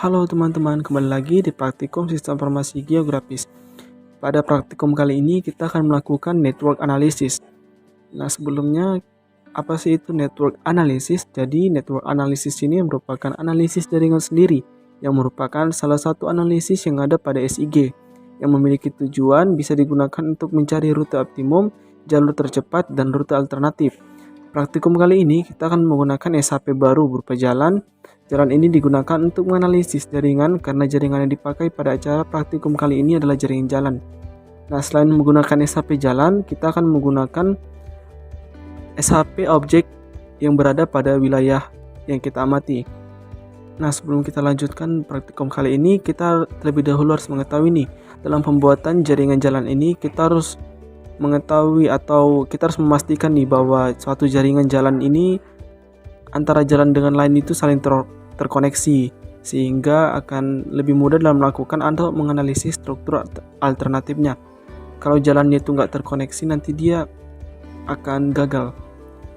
Halo teman-teman, kembali lagi di praktikum Sistem Informasi Geografis. Pada praktikum kali ini kita akan melakukan network analysis. Nah, sebelumnya apa sih itu network analysis? Jadi, network analysis ini merupakan analisis jaringan sendiri yang merupakan salah satu analisis yang ada pada SIG yang memiliki tujuan bisa digunakan untuk mencari rute optimum, jalur tercepat, dan rute alternatif. Praktikum kali ini kita akan menggunakan SHP baru berupa jalan. Jalan ini digunakan untuk menganalisis jaringan karena jaringan yang dipakai pada acara praktikum kali ini adalah jaringan jalan. Nah, selain menggunakan SHP jalan, kita akan menggunakan SHP objek yang berada pada wilayah yang kita amati. Nah, sebelum kita lanjutkan praktikum kali ini, kita terlebih dahulu harus mengetahui nih, dalam pembuatan jaringan jalan ini kita harus mengetahui atau kita harus memastikan nih bahwa suatu jaringan jalan ini antara jalan dengan lain itu saling terkoneksi sehingga akan lebih mudah dalam melakukan atau menganalisis struktur alternatifnya. Kalau jalannya itu nggak terkoneksi nanti dia akan gagal.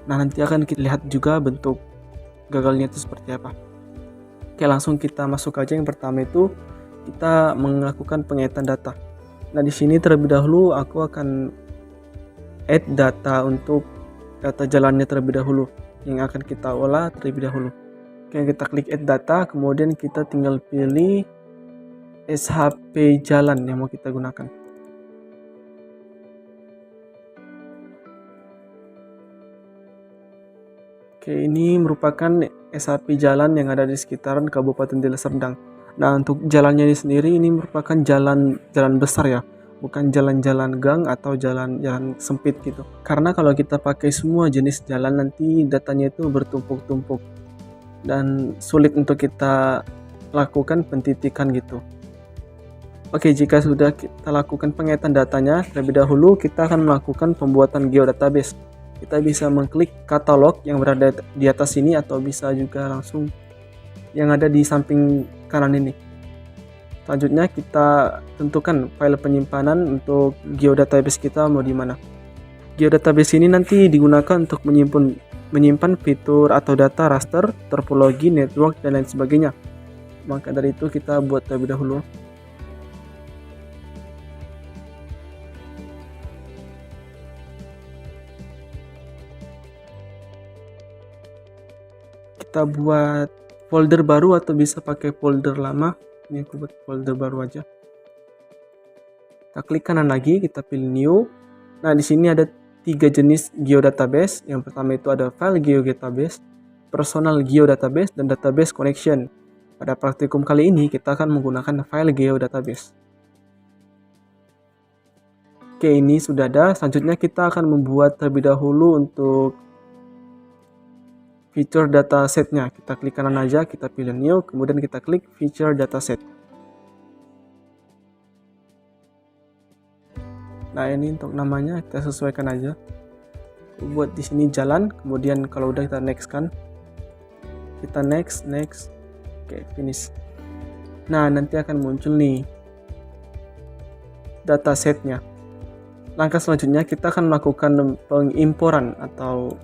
Nah, nanti akan kita lihat juga bentuk gagalnya itu seperti apa. Oke, langsung kita masuk aja. Yang pertama itu kita melakukan pengingitan data. Nah, di sini terlebih dahulu aku akan add data untuk data jalannya terlebih dahulu yang akan kita olah terlebih dahulu. Oke, kita klik add data, kemudian kita tinggal pilih SHP jalan yang mau kita gunakan. Oke, ini merupakan SHP jalan yang ada di sekitaran Kabupaten Deli Serdang. Nah, untuk jalannya ini sendiri ini merupakan jalan besar ya, bukan jalan-jalan gang atau jalan-jalan sempit gitu. Karena kalau kita pakai semua jenis jalan nanti datanya itu bertumpuk-tumpuk dan sulit untuk kita lakukan pentitikan gitu. Oke, jika sudah kita lakukan pengingitan datanya, terlebih dahulu kita akan melakukan pembuatan geodatabase. Kita bisa mengklik katalog yang berada di atas sini atau bisa juga langsung yang ada di samping kanan ini. Selanjutnya kita tentukan file penyimpanan untuk geodatabase kita mau di mana. Geodatabase ini nanti digunakan untuk menyimpan fitur atau data raster, topologi, network, dan lain sebagainya. Maka dari itu kita buat terlebih dahulu. Kita buat folder baru atau bisa pakai folder lama. Ini aku buat folder baru aja. Kita klik kanan lagi, kita pilih new. Nah, di sini ada 3 jenis geodatabase. Yang pertama itu ada file geodatabase, personal geodatabase, dan database connection. Pada praktikum kali ini kita akan menggunakan file geodatabase. Oke, ini sudah ada. Selanjutnya kita akan membuat terlebih dahulu untuk feature datasetnya. Kita klik kanan aja, kita pilih new, kemudian kita klik feature dataset. Nah, ini untuk namanya kita sesuaikan aja. Buat di sini jalan, kemudian kalau udah kita next kan. Kita next. Oke, finish. Nah, nanti akan muncul nih datasetnya. Langkah selanjutnya kita akan melakukan pengimporan atau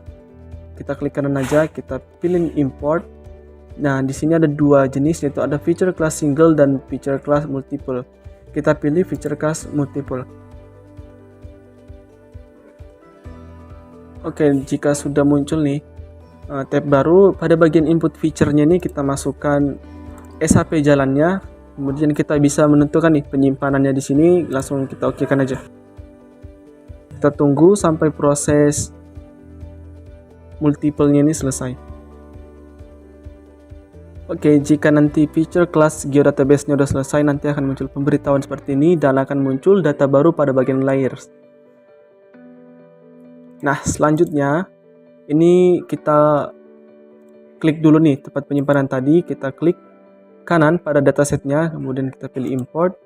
kita klik kanan aja, kita pilih import. Nah, di sini ada 2 jenis, yaitu ada feature class single dan feature class multiple. Kita pilih feature class multiple. Oke, jika sudah muncul nih tab baru, pada bagian input feature-nya ini kita masukkan SHP jalannya, kemudian kita bisa menentukan nih penyimpanannya di sini, langsung kita okekan aja. Kita tunggu sampai proses multiple-nya ini selesai. Oke, jika nanti feature class geodatabase-nya udah selesai, nanti akan muncul pemberitahuan seperti ini dan akan muncul data baru pada bagian layers. Nah, selanjutnya ini kita klik dulu nih tempat penyimpanan tadi, kita klik kanan pada datasetnya, kemudian kita pilih import,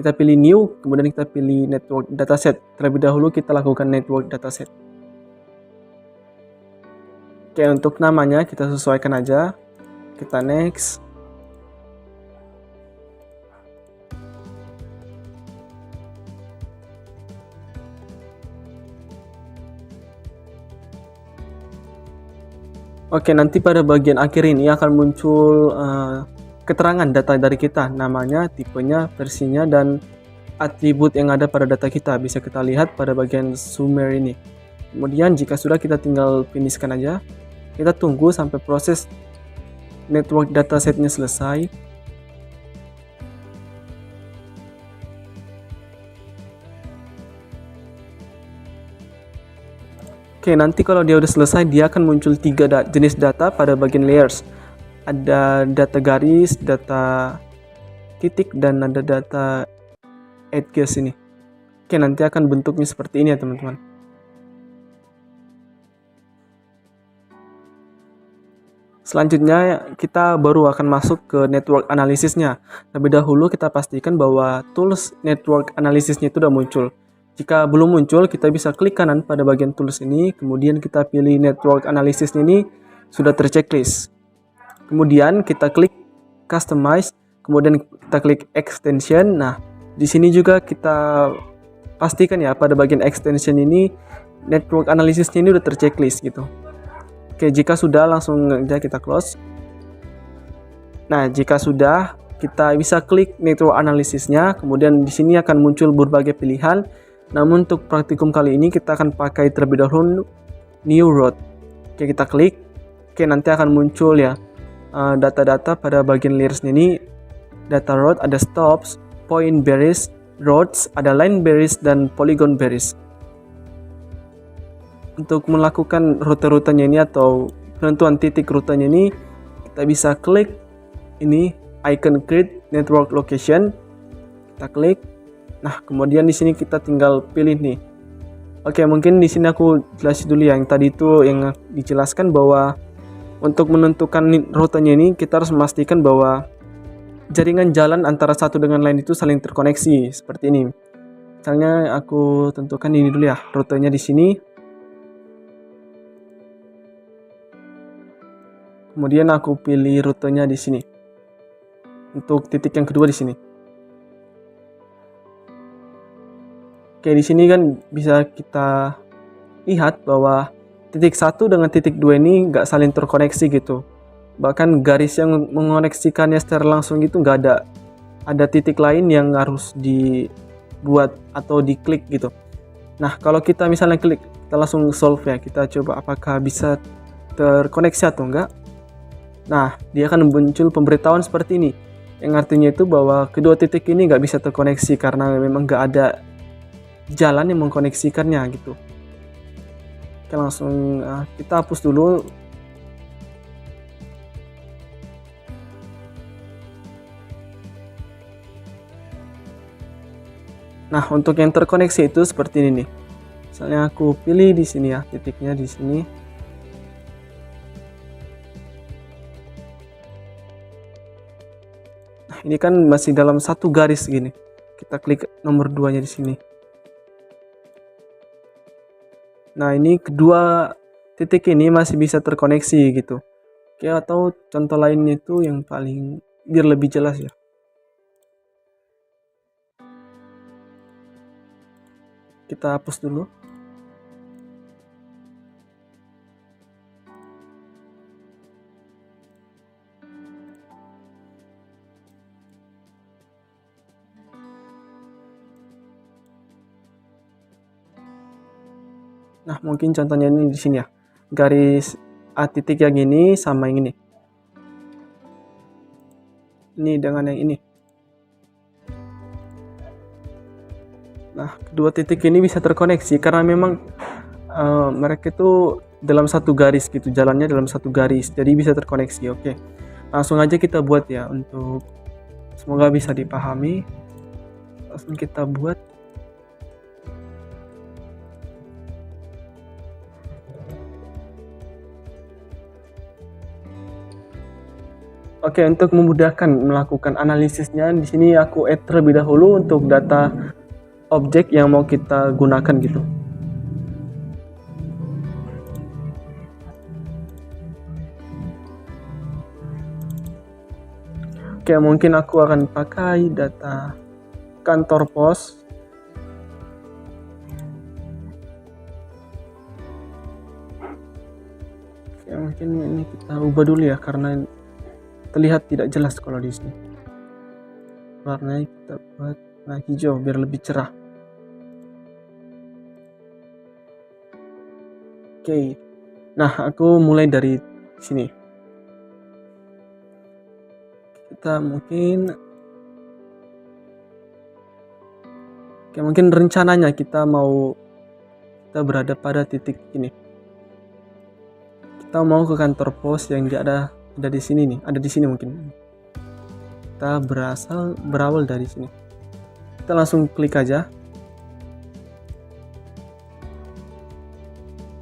kita pilih new, kemudian kita pilih network dataset. Terlebih dahulu kita lakukan network dataset. Oke, untuk namanya kita sesuaikan aja. Kita next. Oke, nanti pada bagian akhir ini akan muncul keterangan data dari kita, namanya, tipenya, versinya, dan atribut yang ada pada data kita. Bisa kita lihat pada bagian summary ini. Kemudian jika sudah, kita tinggal finishkan aja. Kita tunggu sampai proses network datasetnya selesai. Oke, nanti kalau dia udah selesai, dia akan muncul 3 jenis data pada bagian layers. Ada data garis, data titik, dan ada data edges ini. Oke, nanti akan bentuknya seperti ini ya teman-teman. Selanjutnya kita baru akan masuk ke network analisisnya. Lebih dahulu kita pastikan bahwa tools network analisisnya itu udah muncul. Jika belum muncul, kita bisa klik kanan pada bagian tools ini, kemudian kita pilih network analisisnya ini sudah terchecklist. Kemudian kita klik customize, kemudian kita klik extension. Nah, di sini juga kita pastikan ya pada bagian extension ini network analisisnya ini udah terchecklist gitu. Oke, jika sudah, langsung aja kita close. Nah, jika sudah, kita bisa klik network analisisnya, kemudian di sini akan muncul berbagai pilihan. Namun untuk praktikum kali ini kita akan pakai terlebih dahulu new road. Oke, kita klik. Oke, nanti akan muncul ya data-data pada bagian layers ini. Data road, ada stops, point berries, roads, ada line berries, dan polygon berries. Untuk melakukan rute-rutenya ini atau penentuan titik rutenya ini, kita bisa klik ini icon create network location. Kita klik. Nah, kemudian di sini kita tinggal pilih nih. Oke, mungkin di sini aku jelasin dulu ya. Yang tadi itu yang dijelaskan bahwa untuk menentukan rutenya ini kita harus memastikan bahwa jaringan jalan antara satu dengan lain itu saling terkoneksi seperti ini. Misalnya aku tentukan ini dulu ya, rutenya di sini. Kemudian aku pilih rutenya di sini. Untuk titik yang kedua di sini. Oke, di sini kan bisa kita lihat bahwa titik 1 dengan titik 2 ini nggak saling terkoneksi gitu. Bahkan garis yang mengoneksikannya secara langsung itu nggak ada. Ada titik lain yang harus dibuat atau diklik gitu. Nah, kalau kita misalnya klik, kita langsung solve ya. Kita coba apakah bisa terkoneksi atau enggak. Nah, dia akan muncul pemberitahuan seperti ini. Yang artinya itu bahwa kedua titik ini nggak bisa terkoneksi karena memang nggak ada jalan yang mengkoneksikannya gitu. Oke, langsung kita hapus dulu. Nah, untuk yang terkoneksi itu seperti ini nih. Misalnya aku pilih di sini ya, titiknya di sini. Nah, ini kan masih dalam satu garis gini. Kita klik nomor 2-nya di sini. Nah, ini kedua titik ini masih bisa terkoneksi gitu. Oke, atau contoh lainnya itu yang paling biar lebih jelas ya. Kita hapus dulu. Nah, mungkin contohnya ini di sini ya. Garis titik yang ini sama yang ini. Ini dengan yang ini. Nah, kedua titik ini bisa terkoneksi karena memang mereka itu dalam satu garis gitu, jalannya dalam satu garis, jadi bisa terkoneksi. Oke, langsung aja kita buat ya, untuk semoga bisa dipahami. Langsung kita buat. Oke, untuk memudahkan melakukan analisisnya, di sini aku add terlebih dahulu untuk data objek yang mau kita gunakan gitu. Oke, mungkin aku akan pakai data kantor pos. Oke, mungkin ini kita ubah dulu ya karena terlihat tidak jelas kalau di sini. Warnanya kita buat hijau biar lebih cerah. Oke. Nah, aku mulai dari sini. Kita mungkin rencananya kita berada pada titik ini. Kita mau ke kantor pos yang ada di sini nih, ada di sini mungkin. Kita berawal dari sini. Kita langsung klik aja.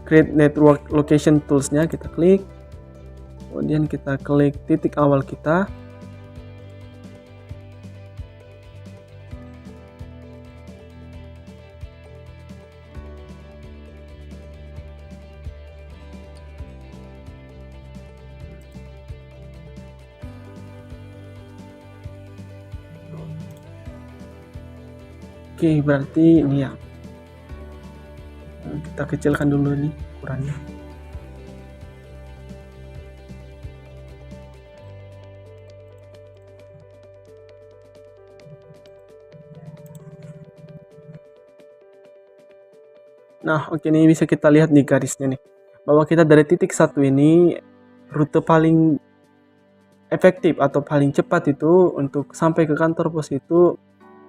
Create network location tools-nya kita klik. Kemudian kita klik titik awal kita. Oke, berarti ini ya. Kita kecilkan dulu nih ukurannya. Nah, oke, ini bisa kita lihat di garisnya nih, bahwa kita dari titik 1 ini rute paling efektif atau paling cepat itu untuk sampai ke kantor pos itu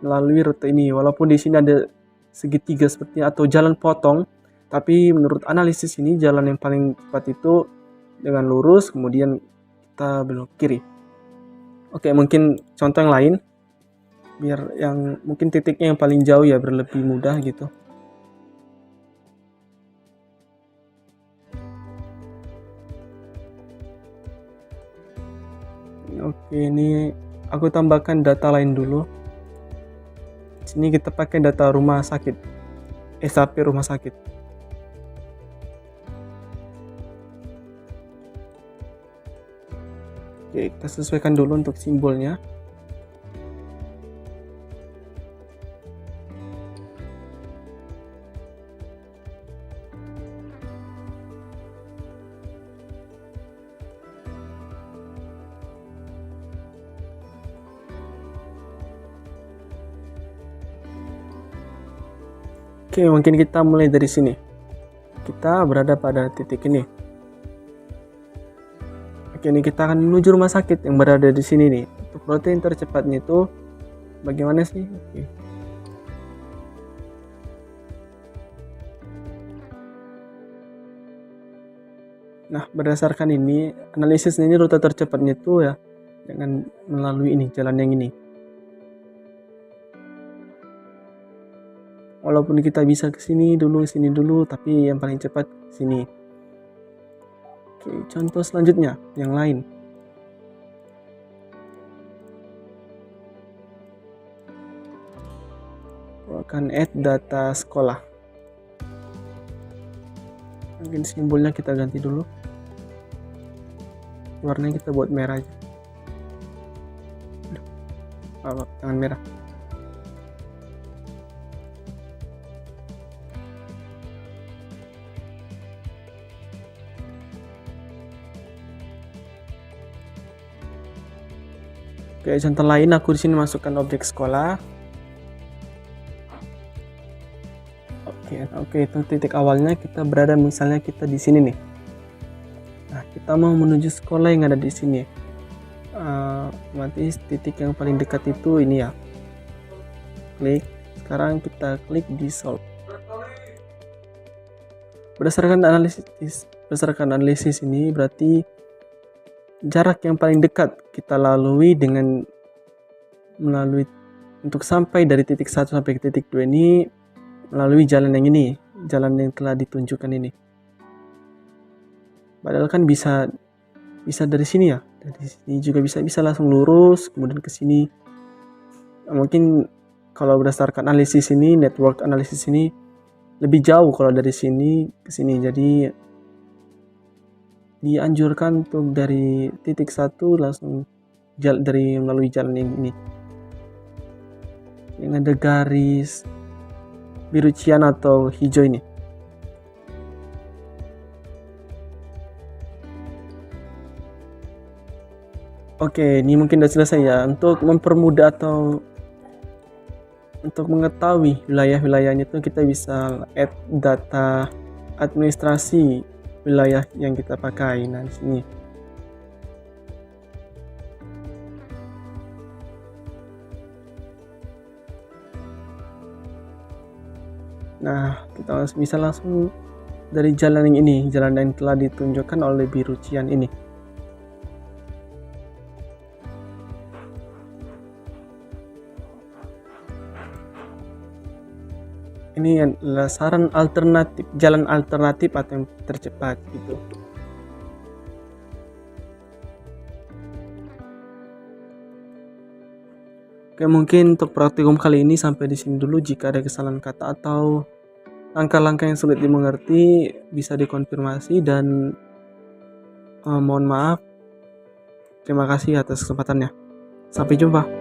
melalui rute ini. Walaupun di sini ada segitiga seperti atau jalan potong, tapi menurut analisis ini jalan yang paling cepat itu dengan lurus kemudian kita belok kiri. Oke, mungkin contoh yang lain biar yang mungkin titiknya yang paling jauh ya biar lebih mudah gitu. Oke, ini aku tambahkan data lain dulu. Sini kita pakai data rumah sakit, SAP rumah sakit. Oke, kita sesuaikan dulu untuk simbolnya. Oke, mungkin kita mulai dari sini. Kita berada pada titik ini. Oke, ini kita akan menuju rumah sakit yang berada di sini nih. Untuk rute yang tercepatnya itu bagaimana sih? Oke. Nah, berdasarkan ini, analisis ini rute tercepatnya itu ya dengan melalui ini, jalan yang ini. Walaupun kita bisa ke sini dulu, tapi yang paling cepat sini. Oke, contoh selanjutnya yang lain. Aku akan add data sekolah. Mungkin simbolnya kita ganti dulu. Warnanya kita buat merah aja. Jangan merah. Oke, contoh lain aku di sini masukkan objek sekolah. Oke, itu titik awalnya kita berada misalnya kita di sini nih. Nah, kita mau menuju sekolah yang ada di sini. Otomatis titik yang paling dekat itu ini ya. Klik. Sekarang kita klik di solve. Berdasarkan analisis ini berarti jarak yang paling dekat kita lalui untuk sampai dari titik 1 sampai ke titik 2 ini melalui jalan yang ini, jalan yang telah ditunjukkan ini. Padahal kan bisa dari sini ya, dari sini juga bisa langsung lurus kemudian ke sini. Mungkin kalau berdasarkan analisis ini, network analisis ini lebih jauh kalau dari sini ke sini, jadi dianjurkan untuk dari titik 1 langsung melalui jalan yang ini yang ada garis biru cian atau hijau ini. Oke, ini mungkin udah selesai ya. Untuk mempermudah atau untuk mengetahui wilayah-wilayahnya itu kita bisa add data administrasi wilayah yang kita pakai. Nah, di sini. Nah, kita bisa langsung dari jalan yang ini, jalan yang telah ditunjukkan oleh biru cian ini. Ini adalah saran alternatif, jalan alternatif atau yang tercepat gitu. Oke, mungkin untuk praktikum kali ini sampai di sini dulu. Jika ada kesalahan kata atau langkah-langkah yang sulit dimengerti bisa dikonfirmasi dan mohon maaf. Terima kasih atas kesempatannya. Sampai jumpa.